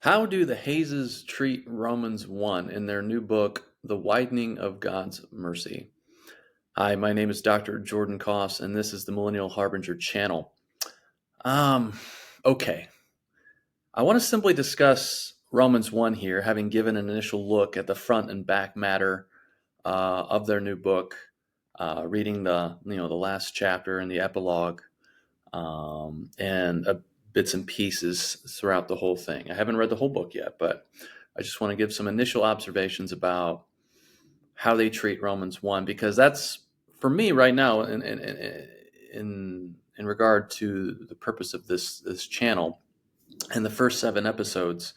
How do the Hayeses treat Romans 1 in their new book, The Widening of God's Mercy? Hi, my name is Dr. Jordan Koss, and this is the Millennial Harbinger channel. Um, okay. I want to simply discuss Romans 1 here, having given an initial look at the front and back matter of their new book, reading the last chapter and the epilogue, and bits and pieces throughout the whole thing. I haven't read the whole book yet, but I just want to give some initial observations about how they treat Romans 1, because that's, for me right now, in regard to the purpose of this channel and the first 7 episodes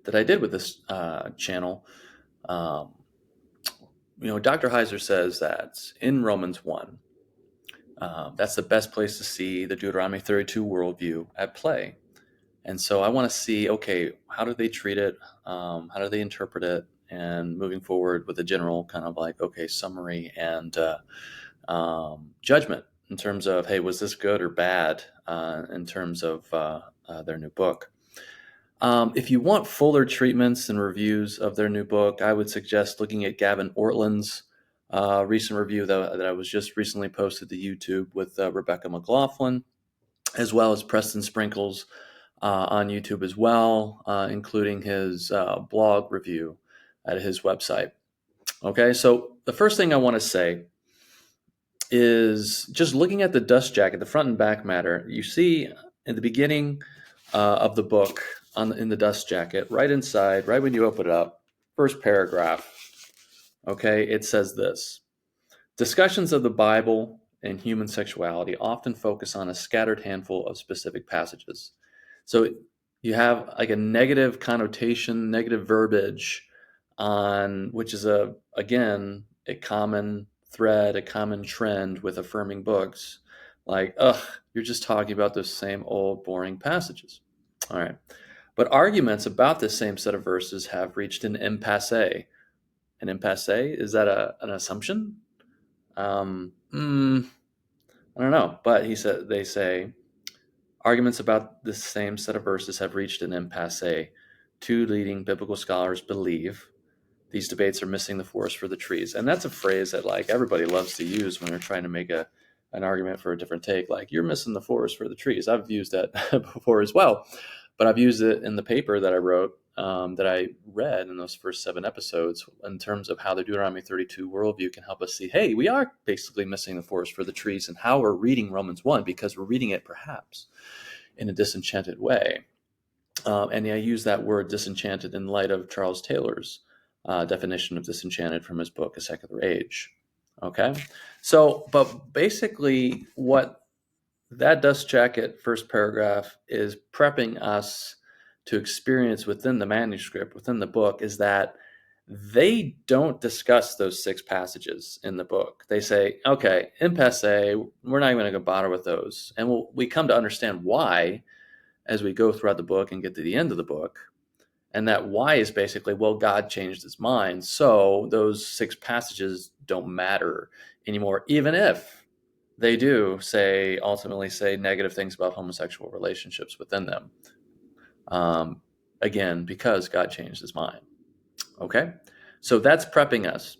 that I did with this channel. Um, Dr. Heiser says that in Romans 1, that's the best place to see the Deuteronomy 32 worldview at play. And so I want to see, okay, how do they treat it? How do they interpret it? And moving forward with a general kind of like, okay, summary and judgment in terms of, hey, was this good or bad in terms of their new book? If you want fuller treatments and reviews of their new book, I would suggest looking at Gavin Ortland's recent review that I was just recently posted to YouTube with Rebecca McLaughlin, as well as Preston Sprinkles on YouTube as well, including his blog review at his website. Okay, so the first thing I want to say is just looking at the dust jacket, the front and back matter. You see in the beginning of the book, in the dust jacket, right inside, right when you open it up, first paragraph, okay, it says this: discussions of the Bible and human sexuality often focus on a scattered handful of specific passages. So you have like a negative connotation, negative verbiage on, which is again a common thread, a common trend with affirming books. Like, ugh, you're just talking about those same old boring passages. All right. But arguments about this same set of verses have reached an impasse. An impasse? Is that an assumption? I don't know. But they say arguments about the same set of verses have reached an impasse. Two leading biblical scholars believe these debates are missing the forest for the trees. And that's a phrase that like everybody loves to use when they're trying to make an argument for a different take. Like, you're missing the forest for the trees. I've used that before as well, but I've used it in the paper that I wrote, that I read in those first 7 episodes, in terms of how the Deuteronomy 32 worldview can help us see, hey, we are basically missing the forest for the trees, and how we're reading Romans 1, because we're reading it perhaps in a disenchanted way. And I use that word disenchanted in light of Charles Taylor's definition of disenchanted from his book, A Secular Age. Okay? So, but basically, what that dust jacket first paragraph is prepping us to experience within the manuscript, within the book, is that they don't discuss those 6 passages in the book. They say, okay, impasse, we're not even going to bother with those. And we come to understand why as we go throughout the book and get to the end of the book. And that why is basically, well, God changed his mind, so those 6 passages don't matter anymore, even if they do ultimately say negative things about homosexual relationships within them. Again, because God changed his mind. Okay? So that's prepping us.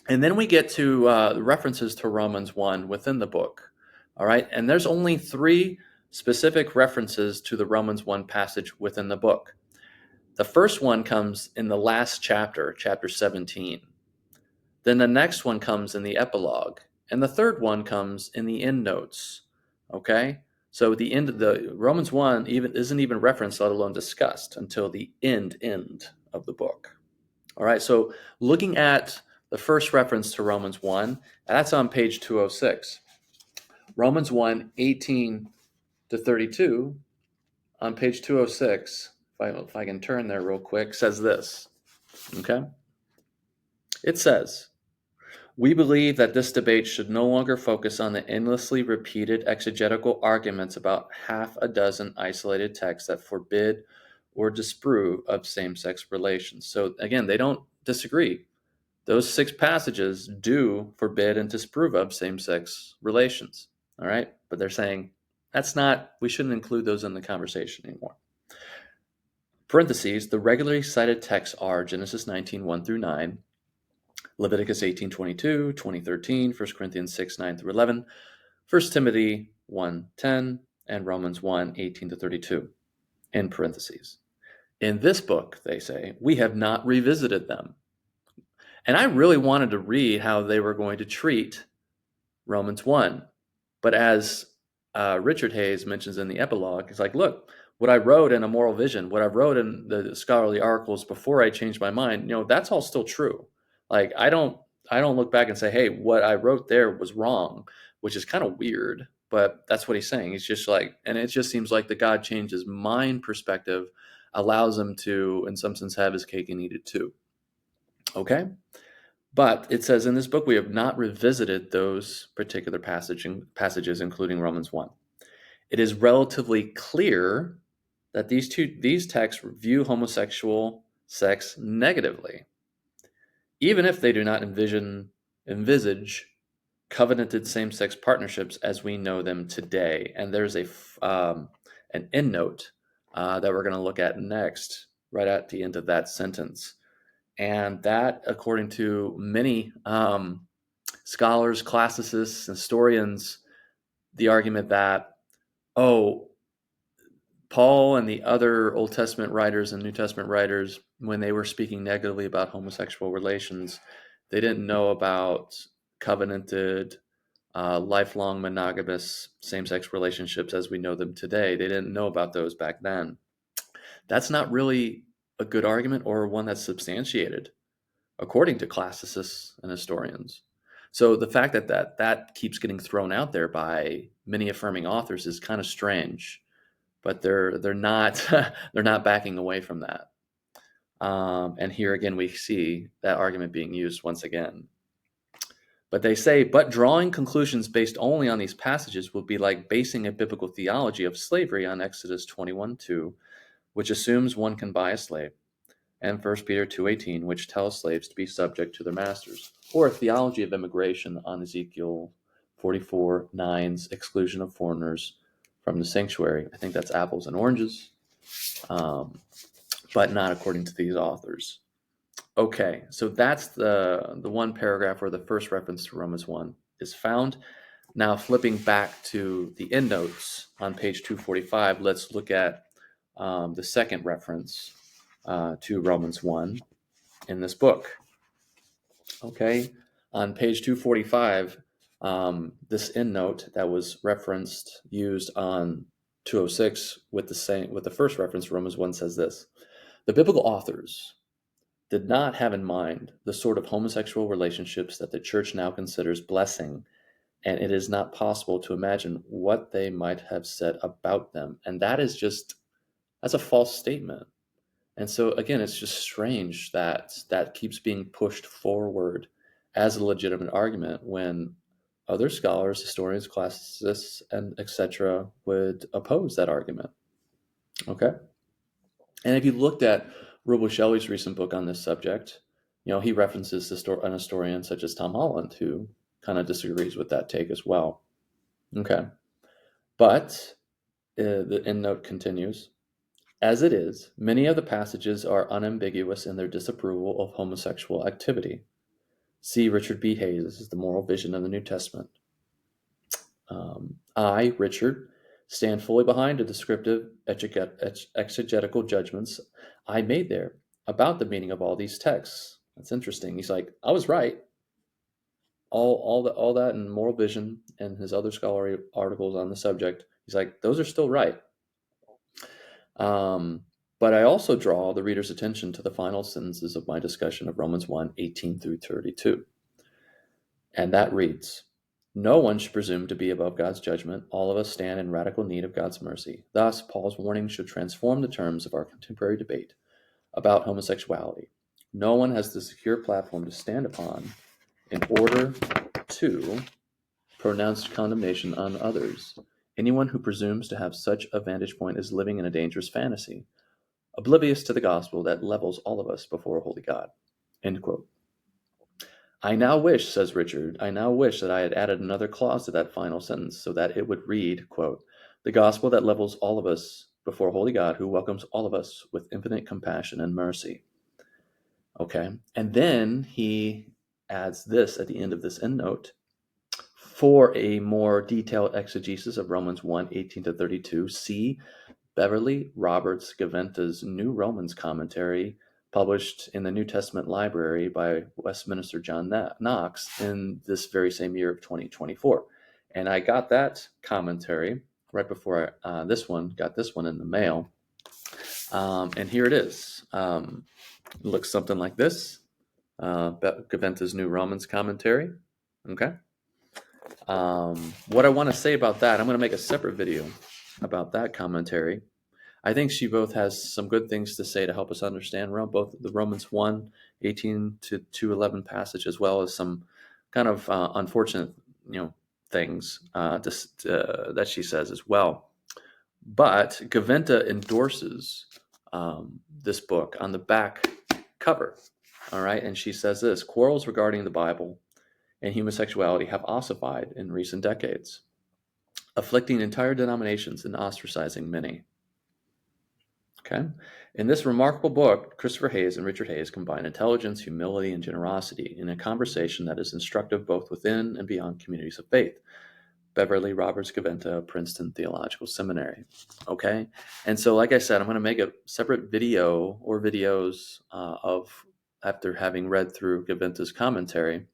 And then we get to references to Romans 1 within the book. All right? And there's only 3 specific references to the Romans 1 passage within the book. The first one comes in the last chapter, chapter 17. Then the next one comes in the epilogue. And the third one comes in the endnotes. Okay? So the end of the Romans 1 isn't even referenced, let alone discussed, until the end of the book. All right, so looking at the first reference to Romans 1, that's on page 206. Romans 1, 18 to 32, on page 206, if I can turn there real quick, says this. Okay? It says, we believe that this debate should no longer focus on the endlessly repeated exegetical arguments about half a dozen isolated texts that forbid or disapprove of same-sex relations. So again, they don't disagree. Those 6 passages do forbid and disapprove of same-sex relations. All right? But they're saying we shouldn't include those in the conversation anymore. Parentheses, the regularly cited texts are Genesis 19, 1 through 9, Leviticus 18, 22, 20, 13, 1 Corinthians 6, 9 through 11, 1 Timothy 1, 10, and Romans 1, 18 to 32, in parentheses. In this book, they say, we have not revisited them. And I really wanted to read how they were going to treat Romans 1. But as Richard Hayes mentions in the epilogue, it's like, look, what I wrote in A Moral Vision, what I wrote in the scholarly articles before I changed my mind, that's all still true. Like, I don't look back and say, hey, what I wrote there was wrong, which is kind of weird, but that's what he's saying. He's just like, and it just seems like the God changed his mind perspective allows him to, in some sense, have his cake and eat it too. Okay? But it says in this book, we have not revisited those particular passages, including Romans 1. It is relatively clear that these texts view homosexual sex negatively, even if they do not envisage covenanted same-sex partnerships as we know them today. And there's an endnote that we're going to look at next, right at the end of that sentence. And that, according to many scholars, classicists, historians, the argument that, Paul and the other Old Testament writers and New Testament writers, when they were speaking negatively about homosexual relations, they didn't know about covenanted, lifelong monogamous same-sex relationships as we know them today. They didn't know about those back then. That's not really a good argument or one that's substantiated, according to classicists and historians. So the fact that keeps getting thrown out there by many affirming authors is kind of strange, but they're not they're not backing away from that. And here again, we see that argument being used once again. But they say, but drawing conclusions based only on these passages would be like basing a biblical theology of slavery on Exodus 21:2, which assumes one can buy a slave, and 1 Peter 2:18, which tells slaves to be subject to their masters, or a theology of immigration on Ezekiel 44:9's exclusion of foreigners from the sanctuary. I think that's apples and oranges, but not according to these authors. Okay, so that's the one paragraph where the first reference to Romans 1 is found. Now, flipping back to the endnotes on page 245, let's look at the second reference to Romans 1 in this book. Okay, on page 245, this endnote that was used on 206 with the first reference, Romans 1 says this: the biblical authors did not have in mind the sort of homosexual relationships that the church now considers blessing, and it is not possible to imagine what they might have said about them. And that's a false statement. And so again, it's just strange that keeps being pushed forward as a legitimate argument when other scholars, historians, classicists, and etc. would oppose that argument. Okay? And if you looked at Reuben Shelley's recent book on this subject, he references an historian such as Tom Holland, who kind of disagrees with that take as well. Okay. But the endnote continues. As it is, many of the passages are unambiguous in their disapproval of homosexual activity. See Richard B. Hayes' The Moral Vision of the New Testament. I, Richard, stand fully behind the descriptive exegetical judgments I made there about the meaning of all these texts. That's interesting. He's like, I was right. All that in Moral Vision and his other scholarly articles on the subject, he's like, those are still right. But I also draw the reader's attention to the final sentences of my discussion of Romans 1, 18 through 32. And that reads, no one should presume to be above God's judgment. All of us stand in radical need of God's mercy. Thus, Paul's warning should transform the terms of our contemporary debate about homosexuality. No one has the secure platform to stand upon in order to pronounce condemnation on others. Anyone who presumes to have such a vantage point is living in a dangerous fantasy, oblivious to the gospel that levels all of us before a holy God. End quote. I now wish, says Richard, that I had added another clause to that final sentence so that it would read, quote, the gospel that levels all of us before holy God, who welcomes all of us with infinite compassion and mercy. Okay, and then he adds this at the end of this endnote. For a more detailed exegesis of Romans 1:18-32, see Beverly Roberts Gaventa's New Romans Commentary, published in the New Testament Library by Westminster John Knox in this very same year of 2024. And I got that commentary right before got this one in the mail. And here it is. It looks something like this. Gaventa's New Romans Commentary. Okay. What I want to say about that, I'm going to make a separate video about that commentary. I think she both has some good things to say to help us understand both the Romans 1:18-11 passage, as well as some kind of unfortunate, things that she says as well. But Gaventa endorses this book on the back cover. All right, and she says this: quarrels regarding the Bible and homosexuality have ossified in recent decades, afflicting entire denominations and ostracizing many. Okay. In this remarkable book, Christopher Hayes and Richard Hayes combine intelligence, humility, and generosity in a conversation that is instructive both within and beyond communities of faith. Beverly Roberts Gaventa, Princeton Theological Seminary. Okay. And so, like I said, I'm going to make a separate video or videos after having read through Gaventa's commentary.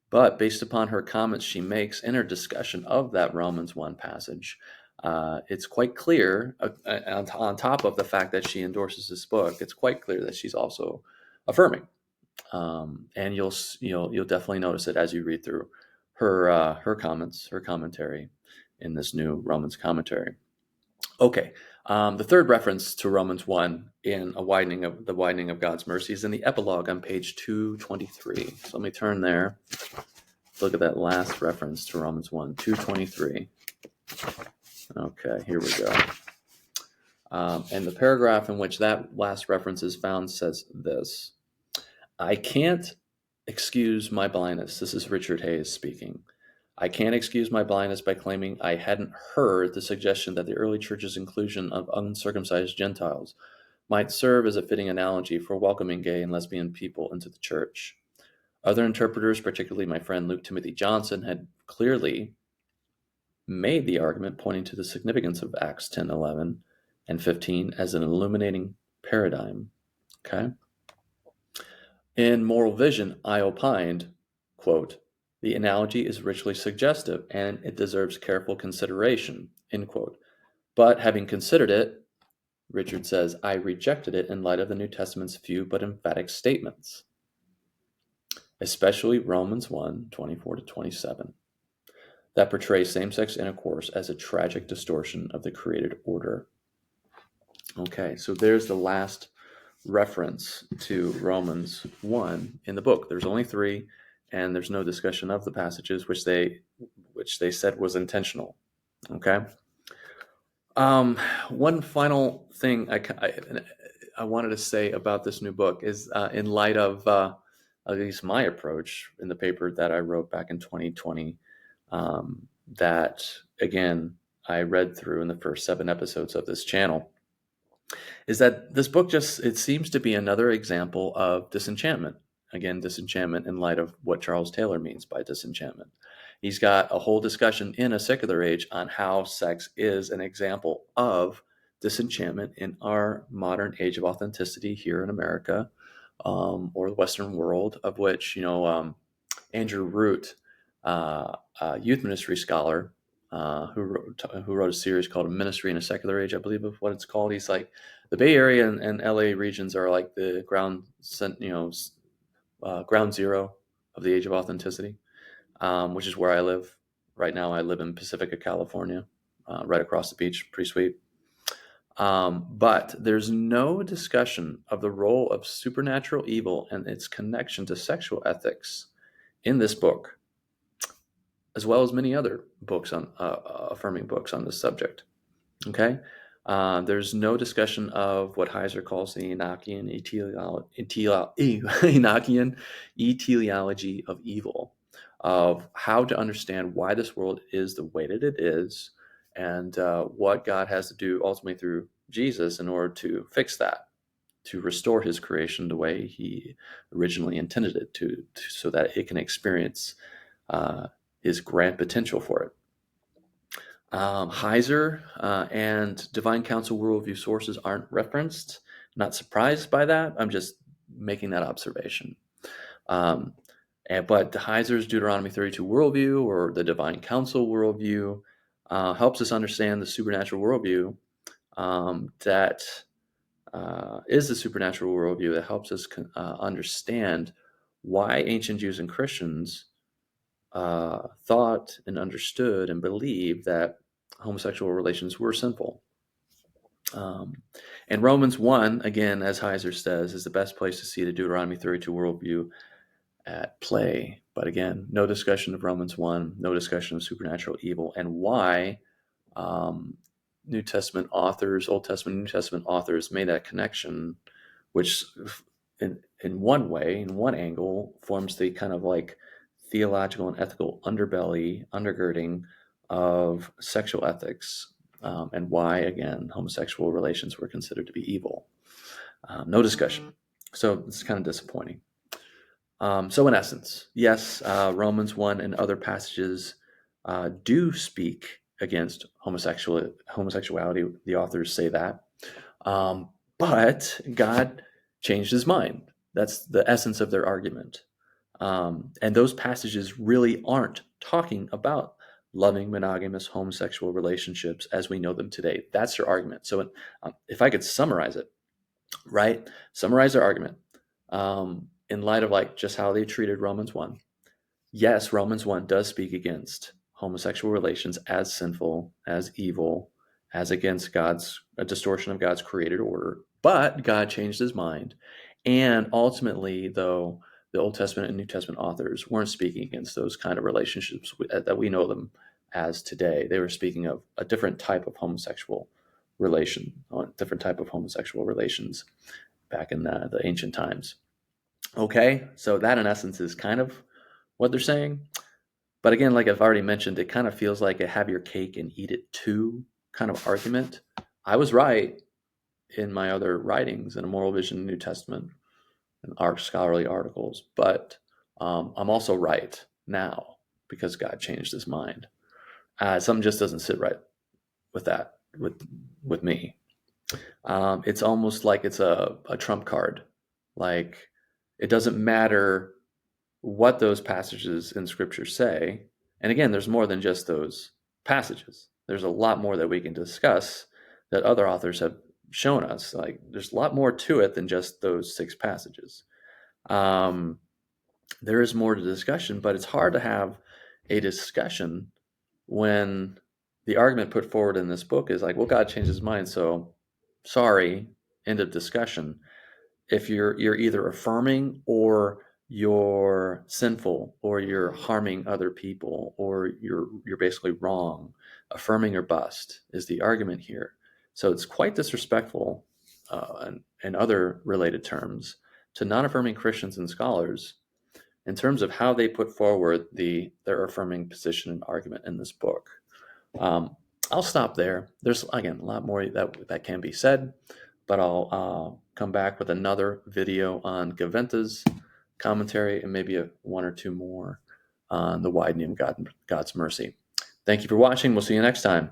But based upon her comments she makes in her discussion of that Romans 1 passage, it's quite clear, on top of the fact that she endorses this book, it's quite clear that she's also affirming. And you'll definitely notice it as you read through her comments, her commentary in this new Romans commentary. Okay. The third reference to Romans 1 in the widening of God's mercy is in the epilogue on page 223. So let me turn there. Look at that last reference to Romans 1, 223. Okay, here we go. And the paragraph in which that last reference is found says this: I can't excuse my blindness. This is Richard Hayes speaking. I can't excuse my blindness by claiming I hadn't heard the suggestion that the early church's inclusion of uncircumcised Gentiles might serve as a fitting analogy for welcoming gay and lesbian people into the church. Other interpreters, particularly my friend Luke Timothy Johnson, had clearly made the argument pointing to the significance of Acts 10:11 and 15 as an illuminating paradigm. Okay. In Moral Vision, I opined, quote, the analogy is richly suggestive and it deserves careful consideration, end quote. But having considered it, Richard says, I rejected it in light of the New Testament's few but emphatic statements, especially Romans 1:24-27, that portray same-sex intercourse as a tragic distortion of the created order. Okay, so there's the last reference to Romans 1 in the book. There's only 3, and there's no discussion of the passages, which they said was intentional. Okay. One final thing I wanted to say about this new book is, in light of at least my approach in the paper that I wrote back in 2020, that again I read through in the first 7 episodes of this channel, is that this book it seems to be another example of disenchantment. Again, disenchantment in light of what Charles Taylor means by disenchantment. He's got a whole discussion in A Secular Age on how sex is an example of disenchantment in our modern age of authenticity here in America, or the Western world, of which, Andrew Root, a youth ministry scholar, who wrote a series called Ministry in a Secular Age, I believe is what it's called. He's like, the Bay Area and LA regions are like the ground zero of the age of authenticity, which is where I live right now. I live in Pacifica, California, right across the beach. Pretty sweet. But there's no discussion of the role of supernatural evil and its connection to sexual ethics in this book, as well as many other books on affirming books on this subject. Okay. There's no discussion of what Heiser calls the Enochian etiology of evil, of how to understand why this world is the way that it is, and what God has to do ultimately through Jesus in order to fix that, to restore his creation the way he originally intended it to so that it can experience his grand potential for it. Heiser and divine council worldview sources aren't referenced. Not surprised by that. I'm just making that observation. But Heiser's Deuteronomy 32 worldview, or the divine council worldview, helps us understand the supernatural worldview that is the supernatural worldview that helps us understand why ancient Jews and Christians thought and understood and believed that homosexual relations were sinful. And Romans 1, again, as Heiser says, is the best place to see the Deuteronomy 32 worldview at play. But again, no discussion of Romans 1, no discussion of supernatural evil, and why New Testament authors, Old Testament, New Testament authors made that connection, which in one way, in one angle, forms the kind of like theological and ethical underbelly, undergirding of sexual ethics, and why, again, homosexual relations were considered to be evil. No discussion. So it's kind of disappointing. So in essence, yes, Romans 1 and other passages do speak against homosexuality. The authors say that. But God changed his mind. That's the essence of their argument. And those passages really aren't talking about loving monogamous homosexual relationships as we know them today. That's their argument. So if I could summarize it, right? Summarize their argument in light of like just how they treated Romans 1. Yes, Romans 1 does speak against homosexual relations as sinful, as evil, as against a distortion of God's created order. But God changed his mind. And ultimately, though, the Old Testament and New Testament authors weren't speaking against those kind of relationships that we know them as today. They were speaking of a different type of homosexual relation, a different type of homosexual relations back in the ancient times. Okay, so that in essence is kind of what they're saying. But again, like I've already mentioned, it kind of feels like a have your cake and eat it too kind of argument. I was right in my other writings in A Moral Vision New Testament and our scholarly articles, but I'm also right now because God changed his mind. Something just doesn't sit right with that, with me. It's almost like it's a trump card. Like it doesn't matter what those passages in Scripture say. And again, there's more than just those passages. There's a lot more that we can discuss that other authors have shown us. Like there's a lot more to it than just those 6 passages. There is more to discussion, but it's hard to have a discussion when the argument put forward in this book is like, well, God changed his mind, so sorry, end of discussion. If you're either affirming or you're sinful or you're harming other people or you're basically wrong, affirming or bust is the argument here. So it's quite disrespectful and other related terms to non-affirming Christians and scholars in terms of how they put forward their affirming position and argument in this book. I'll stop there. There's, again, a lot more that can be said, but I'll come back with another video on Gaventa's commentary and maybe one or two more on the widening of God's mercy. Thank you for watching. We'll see you next time.